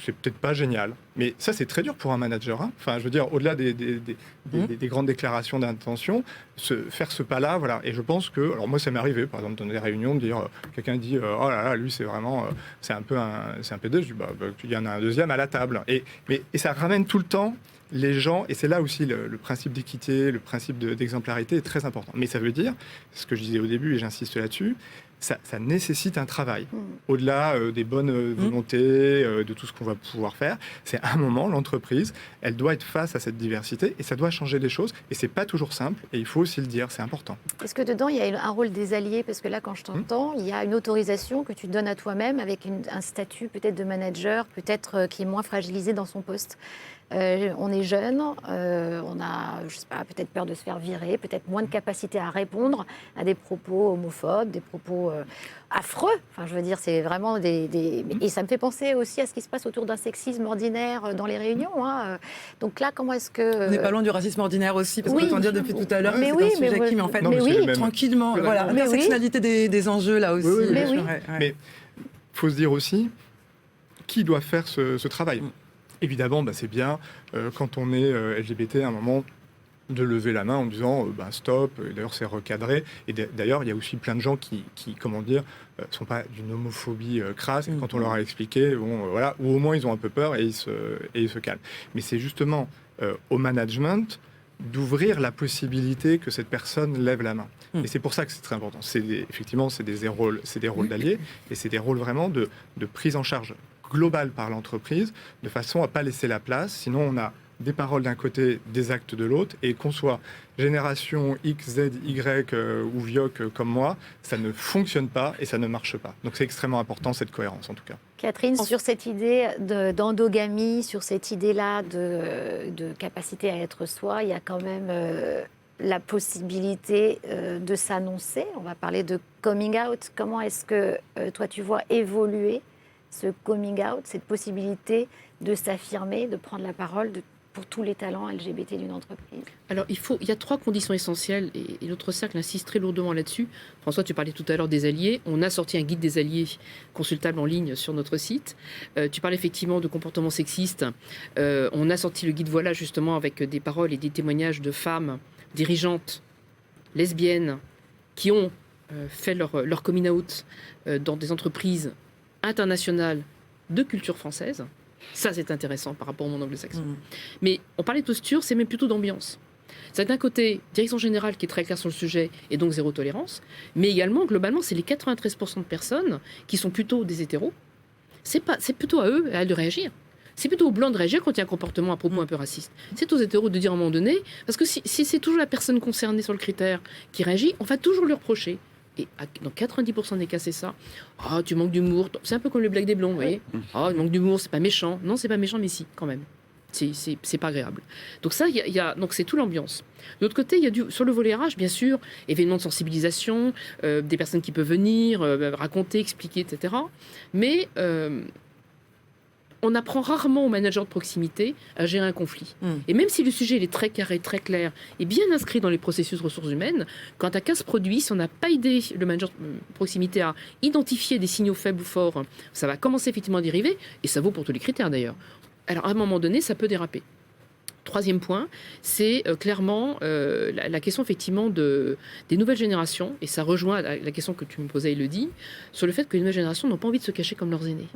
[SPEAKER 5] c'est peut-être pas génial. Mais ça, c'est très dur pour un manager. Hein. Enfin, je veux dire, au-delà des grandes déclarations d'intention, faire ce pas-là, voilà. Et je pense que, alors moi, ça m'est arrivé, par exemple, dans des réunions, de dire, quelqu'un dit, oh là là, lui, c'est vraiment, c'est un PD. Je dis, il y en a un deuxième à la table. Et ça ramène tout le temps les gens, et c'est là aussi le principe d'équité, le principe d'exemplarité est très important. Mais ça veut dire, ce que je disais au début, et j'insiste là-dessus, ça nécessite un travail. Au-delà des bonnes volontés, de tout ce qu'on va pouvoir faire, c'est à un moment, l'entreprise, elle doit être face à cette diversité et ça doit changer les choses. Et c'est pas toujours simple et il faut aussi le dire, c'est important.
[SPEAKER 2] Est-ce que dedans, il y a un rôle des alliés? Parce que là, quand je t'entends, il y a une autorisation que tu donnes à toi-même avec un statut peut-être de manager, peut-être qui est moins fragilisé dans son poste. On est jeune, on a, je sais pas, peut-être peur de se faire virer, peut-être moins de capacité à répondre à des propos homophobes, des propos affreux. Enfin, je veux dire, c'est vraiment Et ça me fait penser aussi à ce qui se passe autour d'un sexisme ordinaire dans les réunions. Hein. Donc là, comment est-ce que...
[SPEAKER 4] On n'est pas loin du racisme ordinaire aussi, parce qu'on entend dire depuis tout à l'heure que c'est un sujet qui, mais en fait, tranquillement, voilà, l'intersectionnalité des enjeux là aussi.
[SPEAKER 5] Mais il faut se dire aussi qui doit faire ce travail. Évidemment, c'est bien quand on est LGBT à un moment de lever la main en disant stop, et d'ailleurs c'est recadré. Et d'ailleurs, il y a aussi plein de gens qui comment dire, sont pas d'une homophobie crasse, et quand on leur a expliqué, voilà, ou au moins ils ont un peu peur et ils se calment. Mais c'est justement au management d'ouvrir la possibilité que cette personne lève la main. Et c'est pour ça que c'est très important. Effectivement, c'est des rôles d'alliés, et c'est des rôles vraiment de prise en charge globale par l'entreprise, de façon à ne pas laisser la place. Sinon, on a des paroles d'un côté, des actes de l'autre, et qu'on soit génération X, Z, Y ou VIOC comme moi, ça ne fonctionne pas et ça ne marche pas. Donc c'est extrêmement important, cette cohérence en tout cas.
[SPEAKER 2] Catherine, sur cette idée d'endogamie, sur cette idée-là de capacité à être soi, il y a quand même la possibilité de s'annoncer. On va parler de coming out. Comment est-ce que toi tu vois évoluer ce coming out, cette possibilité de s'affirmer, de prendre la parole pour tous les talents LGBT d'une entreprise?
[SPEAKER 3] Alors, il y a 3 conditions essentielles, et notre cercle insiste très lourdement là-dessus. François, tu parlais tout à l'heure des alliés. On a sorti un guide des alliés consultable en ligne sur notre site. Tu parlais effectivement de comportements sexistes. On a sorti le guide Voilà, justement, avec des paroles et des témoignages de femmes dirigeantes, lesbiennes, qui ont fait leur coming out dans des entreprises internationales de culture française. Ça, c'est intéressant par rapport au monde anglo-saxon. Mais on parlait de posture, c'est même plutôt d'ambiance. C'est d'un côté, direction générale qui est très claire sur le sujet et donc zéro tolérance, mais également, globalement, c'est les 93% de personnes qui sont plutôt des hétéros. C'est plutôt à eux de réagir. C'est plutôt aux blancs de réagir quand il y a un comportement à propos un peu raciste. C'est aux hétéros de dire à un moment donné, parce que si c'est toujours la personne concernée sur le critère qui réagit, on va toujours lui reprocher. Et dans 90% des cas, c'est ça. Ah, tu manques d'humour. C'est un peu comme le blague des blonds, vous voyez. Ah, il manque d'humour, c'est pas méchant. Non, c'est pas méchant, mais si, quand même. C'est pas agréable. Donc ça, donc c'est toute l'ambiance. De l'autre côté, il y a sur le volet RH, bien sûr, événements de sensibilisation, des personnes qui peuvent venir, raconter, expliquer, etc. Mais on apprend rarement aux managers de proximité à gérer un conflit. Et même si le sujet il est très carré, très clair et bien inscrit dans les processus ressources humaines, quand un cas se produit, si on n'a pas aidé le manager de proximité à identifier des signaux faibles ou forts, ça va commencer effectivement à dériver, et ça vaut pour tous les critères d'ailleurs. Alors à un moment donné, ça peut déraper. Troisième point, c'est clairement la question effectivement des nouvelles générations, et ça rejoint la question que tu me posais, Élodie, sur le fait que les nouvelles générations n'ont pas envie de se cacher comme leurs aînés.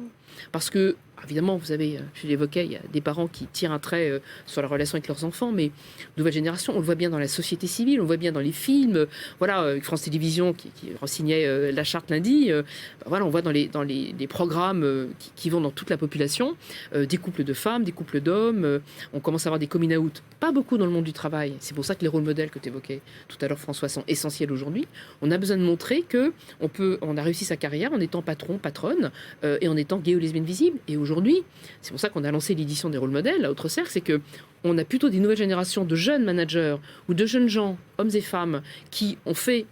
[SPEAKER 3] Parce que, évidemment, vous avez, je l'évoquais, il y a des parents qui tirent un trait sur la relation avec leurs enfants, mais nouvelle génération, on le voit bien dans la société civile, on le voit bien dans les films. Voilà, France Télévisions qui re-signait la charte lundi. Voilà, on voit dans les programmes qui vont dans toute la population, des couples de femmes, des couples d'hommes. On commence à avoir des coming out, pas beaucoup dans le monde du travail. C'est pour ça que les rôles modèles que tu évoquais tout à l'heure, François, sont essentiels aujourd'hui. On a besoin de montrer que on a réussi sa carrière en étant patron, patronne, et en étant gay ou lesbienne visible. Et aujourd'hui, c'est pour ça qu'on a lancé l'édition des rôles modèles à Autre Cercle, c'est que on a plutôt des nouvelles générations de jeunes managers ou de jeunes gens, hommes et femmes, qui ont fait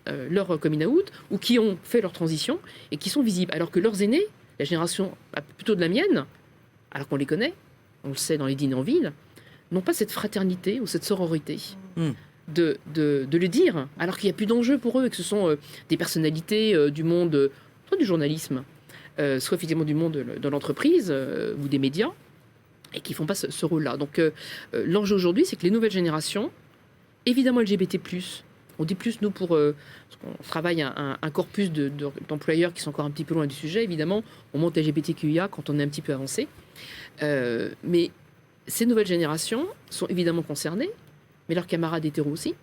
[SPEAKER 3] leur coming out ou qui ont fait leur transition et qui sont visibles. Alors que leurs aînés, la génération plutôt de la mienne, alors qu'on les connaît, on le sait dans les dîners en ville, n'ont pas cette fraternité ou cette sororité de le dire, alors qu'il n'y a plus d'enjeu pour eux et que ce sont des personnalités du monde, soit du journalisme, soit effectivement du monde de l'entreprise ou des médias, et qui ne font pas ce rôle-là. Donc l'enjeu aujourd'hui, c'est que les nouvelles générations, évidemment LGBT+, on dit plus, nous, parce qu'on travaille un corpus d'employeurs qui sont encore un petit peu loin du sujet, évidemment, on monte LGBTQIA quand on est un petit peu avancé. Mais ces nouvelles générations sont évidemment concernées, mais leurs camarades hétéros aussi.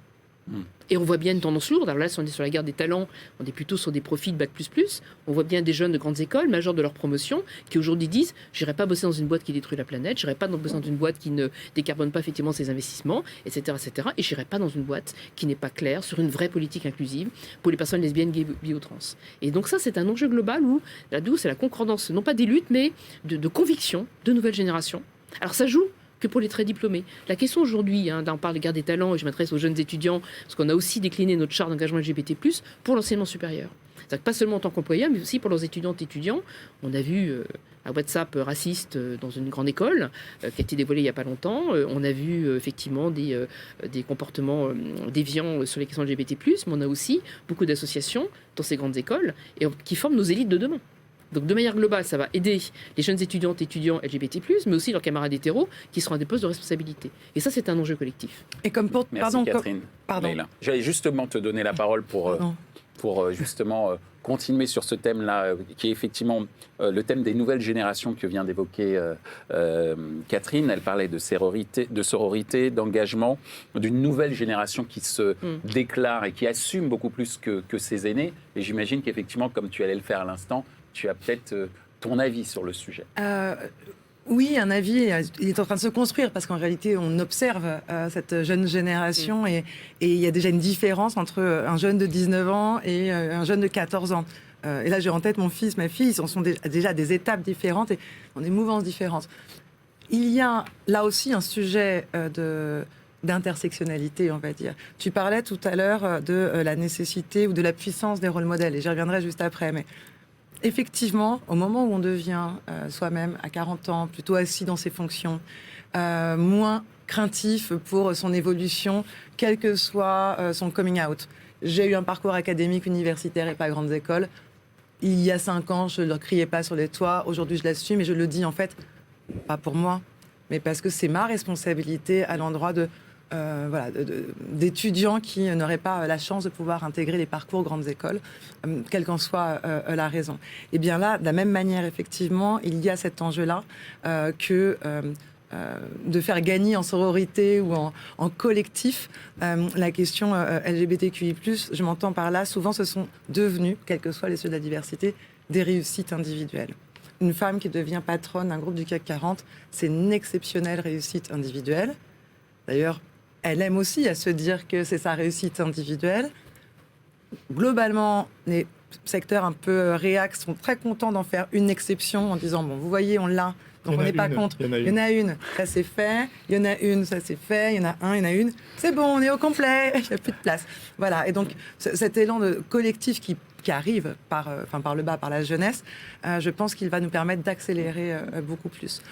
[SPEAKER 3] Et on voit bien une tendance lourde. Alors là, si on est sur la guerre des talents, on est plutôt sur des profils Bac++. On voit bien des jeunes de grandes écoles, majeurs de leur promotion, qui aujourd'hui disent « j'irai pas bosser dans une boîte qui détruit la planète, j'irai pas bosser dans une boîte qui ne décarbone pas effectivement ses investissements, etc. etc. et j'irai pas dans une boîte qui n'est pas claire sur une vraie politique inclusive pour les personnes lesbiennes, gays, bi ou trans. » Et donc ça, c'est un enjeu global où, là-dedans, c'est la concordance, non pas des luttes, mais de convictions de nouvelles générations. Alors ça joue que pour les très diplômés. La question aujourd'hui, là on parle de guerre des talents et je m'adresse aux jeunes étudiants, parce qu'on a aussi décliné notre charte d'engagement LGBT+, pour l'enseignement supérieur. C'est-à-dire que pas seulement en tant qu'employeur, mais aussi pour leurs étudiantes et étudiants. On a vu un WhatsApp raciste dans une grande école, qui a été dévoilé il n'y a pas longtemps. On a vu effectivement des comportements déviants sur les questions LGBT+, mais on a aussi beaucoup d'associations dans ces grandes écoles qui forment nos élites de demain. Donc de manière globale, ça va aider les jeunes étudiantes et étudiants LGBT+, mais aussi leurs camarades hétéros qui seront à des postes de responsabilité. Et ça, c'est un enjeu collectif.
[SPEAKER 4] Et comme pour...
[SPEAKER 1] Merci Catherine. J'allais justement te donner la parole pour justement continuer sur ce thème-là, qui est effectivement le thème des nouvelles générations que vient d'évoquer Catherine. Elle parlait de sororité, d'engagement, d'une nouvelle génération qui se déclare et qui assume beaucoup plus que ses aînés. Et j'imagine qu'effectivement, comme tu allais le faire à l'instant, tu as peut-être ton avis sur le sujet.
[SPEAKER 4] Oui, un avis, il est en train de se construire parce qu'en réalité, on observe cette jeune génération et il y a déjà une différence entre un jeune de 19 ans et un jeune de 14 ans. Et là, j'ai en tête mon fils, ma fille, ils sont déjà des étapes différentes et dans des mouvances différentes. Il y a là aussi un sujet d'intersectionnalité, on va dire. Tu parlais tout à l'heure de la nécessité ou de la puissance des rôles modèles et j'y reviendrai juste après, mais effectivement, au moment où on devient soi-même, à 40 ans, plutôt assis dans ses fonctions, moins craintif pour son évolution, quel que soit son coming out. J'ai eu un parcours académique, universitaire et pas grandes écoles. Il y a 5 ans, je ne le criais pas sur les toits. Aujourd'hui, je l'assume et je le dis en fait, pas pour moi, mais parce que c'est ma responsabilité à l'endroit d'étudiants qui n'auraient pas la chance de pouvoir intégrer les parcours grandes écoles, quelle qu'en soit la raison. Et bien là, de la même manière, effectivement, il y a cet enjeu-là de faire gagner en sororité ou en collectif la question LGBTQI+, je m'entends par là, souvent ce sont devenus, quels que soient les sujets de la diversité, des réussites individuelles. Une femme qui devient patronne d'un groupe du CAC 40, c'est une exceptionnelle réussite individuelle. D'ailleurs, elle aime aussi à se dire que c'est sa réussite individuelle. Globalement, les secteurs un peu réacs sont très contents d'en faire une exception en disant, bon, vous voyez, on l'a, donc on n'est pas contre. Il y en a une, ça c'est fait. Il y en a une, ça c'est fait. Il y en a un, il y en a une. C'est bon, on est au complet. Il n'y a plus de place. Voilà. Et donc, cet élan de collectif qui arrive par le bas, par la jeunesse, je pense qu'il va nous permettre d'accélérer beaucoup plus.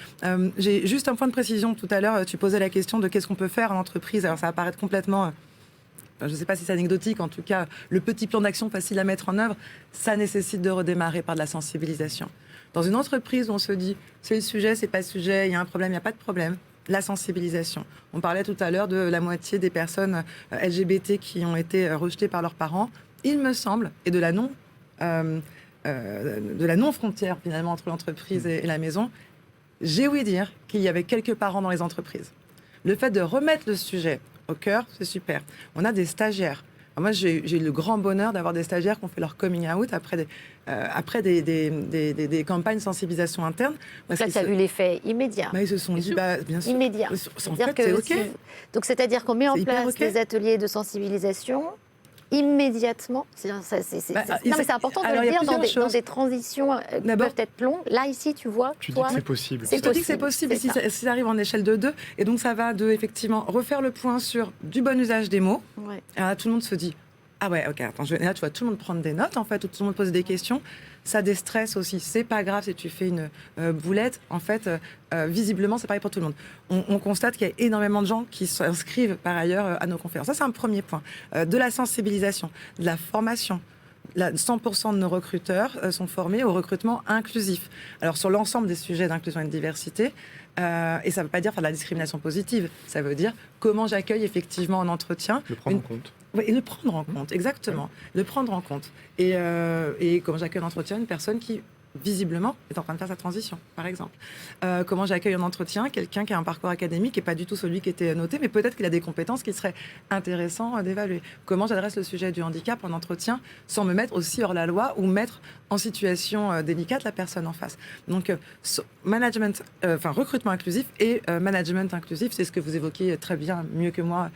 [SPEAKER 4] J'ai juste un point de précision. Tout à l'heure, tu posais la question de qu'est-ce qu'on peut faire en entreprise. Alors, ça va paraître complètement... je ne sais pas si c'est anecdotique, en tout cas, le petit plan d'action facile à mettre en œuvre, ça nécessite de redémarrer par de la sensibilisation. Dans une entreprise où on se dit, c'est le sujet, c'est pas le sujet, il y a un problème, il n'y a pas de problème, la sensibilisation. On parlait tout à l'heure de la moitié des personnes LGBT qui ont été rejetées par leurs parents, il me semble, et de la non-frontière finalement entre l'entreprise et la maison. J'ai ouï dire qu'il y avait quelques parents dans les entreprises. Le fait de remettre le sujet au cœur, c'est super. On a des stagiaires. Alors moi, j'ai eu le grand bonheur d'avoir des stagiaires qui ont fait leur coming out après des campagnes de sensibilisation interne.
[SPEAKER 2] Là, tu as vu l'effet immédiat.
[SPEAKER 4] Ils se sont dit, bien sûr.
[SPEAKER 2] Immédiat.
[SPEAKER 4] En fait, c'est OK.
[SPEAKER 2] Donc, c'est-à-dire qu'on met en place des ateliers de sensibilisation immédiatement. Non, mais c'est important de le dire dans des transitions qui peuvent être longues. Là, ici, tu vois.
[SPEAKER 5] Tu dis que c'est possible.
[SPEAKER 4] Je te dis que c'est possible, et si ça arrive en échelle de 2. Et donc, ça va effectivement, refaire le point sur du bon usage des mots.
[SPEAKER 2] Ouais.
[SPEAKER 4] Et là, tout le monde se dit, ah ouais, ok, attends, et là, tu vois tout le monde prendre des notes, en fait, ou tout le monde pose des questions. Ça déstresse aussi. C'est pas grave si tu fais une boulette. En fait, visiblement, c'est pareil pour tout le monde. On constate qu'il y a énormément de gens qui s'inscrivent par ailleurs à nos conférences. Ça, c'est un premier point. De la sensibilisation, de la formation. 100% de nos recruteurs sont formés au recrutement inclusif. Alors, sur l'ensemble des sujets d'inclusion et de diversité, et ça ne veut pas dire faire de la discrimination positive. Ça veut dire comment j'accueille effectivement en entretien.
[SPEAKER 5] Le prendre en compte.
[SPEAKER 4] Oui, et le prendre en compte, exactement. Le prendre en compte. Et comment j'accueille en entretien une personne qui, visiblement, est en train de faire sa transition, par exemple. Comment j'accueille en entretien quelqu'un qui a un parcours académique et pas du tout celui qui était noté, mais peut-être qu'il a des compétences qui seraient intéressantes d'évaluer. Comment j'adresse le sujet du handicap en entretien sans me mettre aussi hors la loi ou mettre en situation délicate la personne en face. Donc, recrutement inclusif et management inclusif, c'est ce que vous évoquiez très bien, mieux que moi,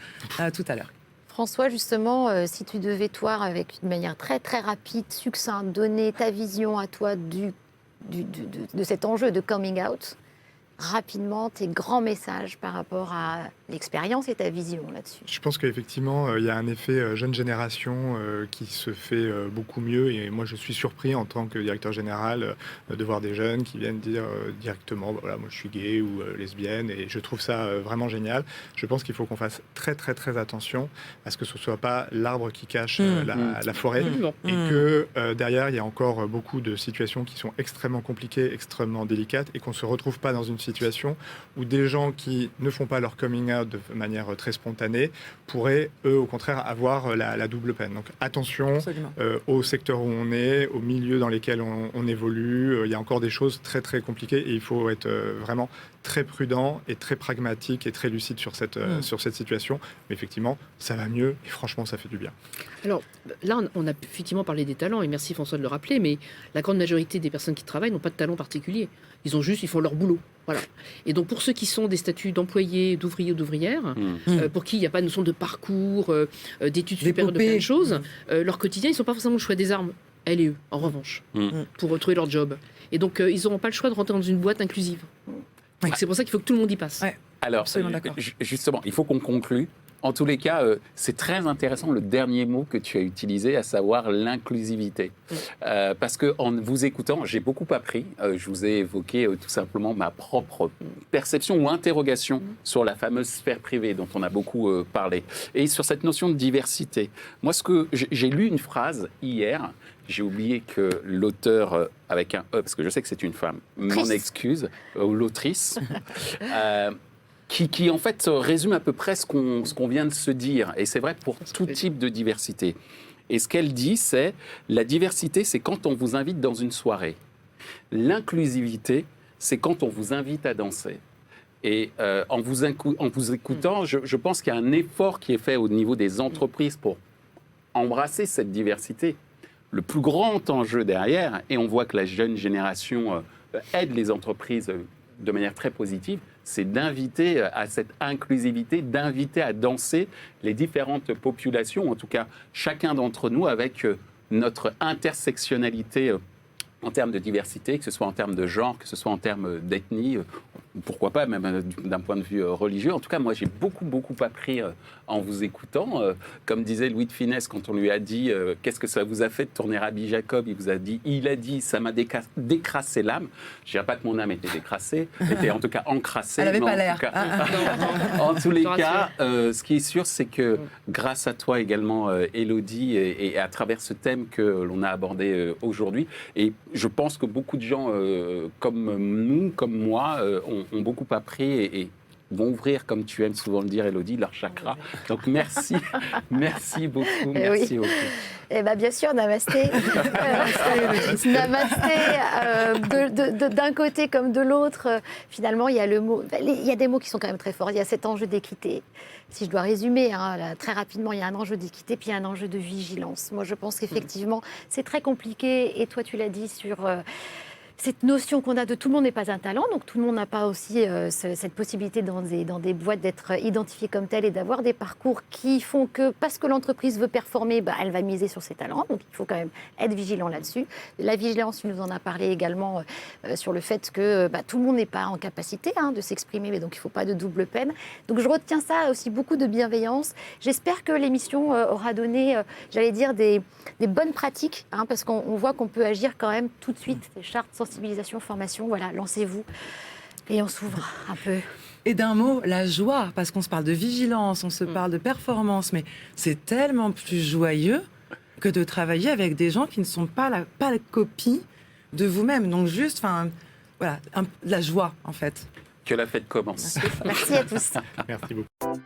[SPEAKER 4] tout à l'heure.
[SPEAKER 2] François, justement, si tu devais, toi, avec une manière très, très rapide, succincte, donner ta vision à toi de cet enjeu de coming out, rapidement, tes grands messages par rapport à l'expérience et ta vision là-dessus.
[SPEAKER 5] Je pense qu'effectivement, il y a un effet jeune génération qui se fait beaucoup mieux. Et moi, je suis surpris en tant que directeur général de voir des jeunes qui viennent dire directement, voilà, moi je suis gay ou lesbienne. Et je trouve ça vraiment génial. Je pense qu'il faut qu'on fasse très, très, très attention à ce que ce ne soit pas l'arbre qui cache la forêt. Et que derrière, il y a encore beaucoup de situations qui sont extrêmement compliquées, extrêmement délicates et qu'on ne se retrouve pas dans une situation où des gens qui ne font pas leur coming out de manière très spontanée pourraient, eux, au contraire, avoir la double peine. Donc attention au secteur où on est, au milieu dans lesquels on évolue. Il y a encore des choses très, très compliquées et il faut être vraiment très prudent et très pragmatique et très lucide sur cette situation. Mais effectivement, ça va mieux et franchement, ça fait du bien.
[SPEAKER 3] Alors là, on a effectivement parlé des talents et merci François de le rappeler, mais la grande majorité des personnes qui travaillent n'ont pas de talent particulier. Ils font leur boulot. Voilà. Et donc pour ceux qui sont des statuts d'employés, d'ouvriers ou d'ouvrières, pour qui il n'y a pas de notion de parcours, d'études supérieures, de plein de choses, leur quotidien, ils n'ont pas forcément le choix des armes. Elle et eux, en revanche, pour retrouver leur job. Et donc ils n'auront pas le choix de rentrer dans une boîte inclusive. Donc c'est pour ça qu'il faut que tout le monde y passe.
[SPEAKER 4] Ouais.
[SPEAKER 1] Alors, justement, il faut qu'on conclue. En tous les cas, c'est très intéressant le dernier mot que tu as utilisé, à savoir l'inclusivité. Parce qu'en vous écoutant, j'ai beaucoup appris. Je vous ai évoqué tout simplement ma propre perception ou interrogation sur la fameuse sphère privée dont on a beaucoup parlé. Et sur cette notion de diversité. Moi, j'ai lu une phrase hier. J'ai oublié que l'auteur, avec un E, parce que je sais que c'est une femme, m'en excuse, ou l'autrice, qui en fait résume à peu près ce qu'on vient de se dire. Et c'est vrai pour tout type de diversité. Et ce qu'elle dit, c'est la diversité, c'est quand on vous invite dans une soirée. L'inclusivité, c'est quand on vous invite à danser. Et en vous écoutant, je pense qu'il y a un effort qui est fait au niveau des entreprises pour embrasser cette diversité. Le plus grand enjeu derrière, et on voit que la jeune génération aide les entreprises de manière très positive, c'est d'inviter à cette inclusivité, d'inviter à danser les différentes populations, en tout cas chacun d'entre nous avec notre intersectionnalité en termes de diversité, que ce soit en termes de genre, que ce soit en termes d'ethnie, pourquoi pas même d'un point de vue religieux. En tout cas, moi, j'ai beaucoup appris en vous écoutant. Comme disait Louis de Funès, quand on lui a dit « Qu'est-ce que ça vous a fait de tourner Rabbi Jacob ?» Il a dit « Ça m'a décrassé l'âme ». Je ne dirais pas que mon âme était décrassée, était en tout cas encrassée.
[SPEAKER 4] Elle n'avait pas l'air.
[SPEAKER 1] En tous les cas, ce qui est sûr, c'est que grâce à toi également, Élodie, et à travers ce thème que l'on a abordé aujourd'hui, et je pense que beaucoup de gens comme nous, comme moi, ont beaucoup appris et vont ouvrir, comme tu aimes souvent le dire, Élodie, leur chakra. Donc merci, merci beaucoup, merci beaucoup.
[SPEAKER 2] Eh bien, bien sûr, namasté. Namasté, d'un côté comme de l'autre. Finalement, il y a le mot. Il y a des mots qui sont quand même très forts. Il y a cet enjeu d'équité. Si je dois résumer, là, très rapidement, il y a un enjeu d'équité, puis il y a un enjeu de vigilance. Moi, je pense qu'effectivement, c'est très compliqué. Et toi, tu l'as dit sur cette notion qu'on a de tout le monde n'est pas un talent, donc tout le monde n'a pas aussi cette possibilité dans des boîtes d'être identifié comme tel et d'avoir des parcours qui font que, parce que l'entreprise veut performer, elle va miser sur ses talents, donc il faut quand même être vigilant là-dessus. La vigilance, tu nous en as parlé également sur le fait que tout le monde n'est pas en capacité de s'exprimer, mais donc il ne faut pas de double peine. Donc je retiens ça aussi, beaucoup de bienveillance. J'espère que l'émission aura donné, j'allais dire, des bonnes pratiques, parce qu'on voit qu'on peut agir quand même tout de suite, des chartes, sensibilisation, formation, voilà, lancez-vous et on s'ouvre un peu.
[SPEAKER 4] Et d'un mot, la joie, parce qu'on se parle de vigilance, on se parle de performance, mais c'est tellement plus joyeux que de travailler avec des gens qui ne sont pas la copie de vous-même. Donc juste, voilà, la joie en fait.
[SPEAKER 1] Que la fête commence.
[SPEAKER 2] Merci à tous.
[SPEAKER 5] Merci beaucoup.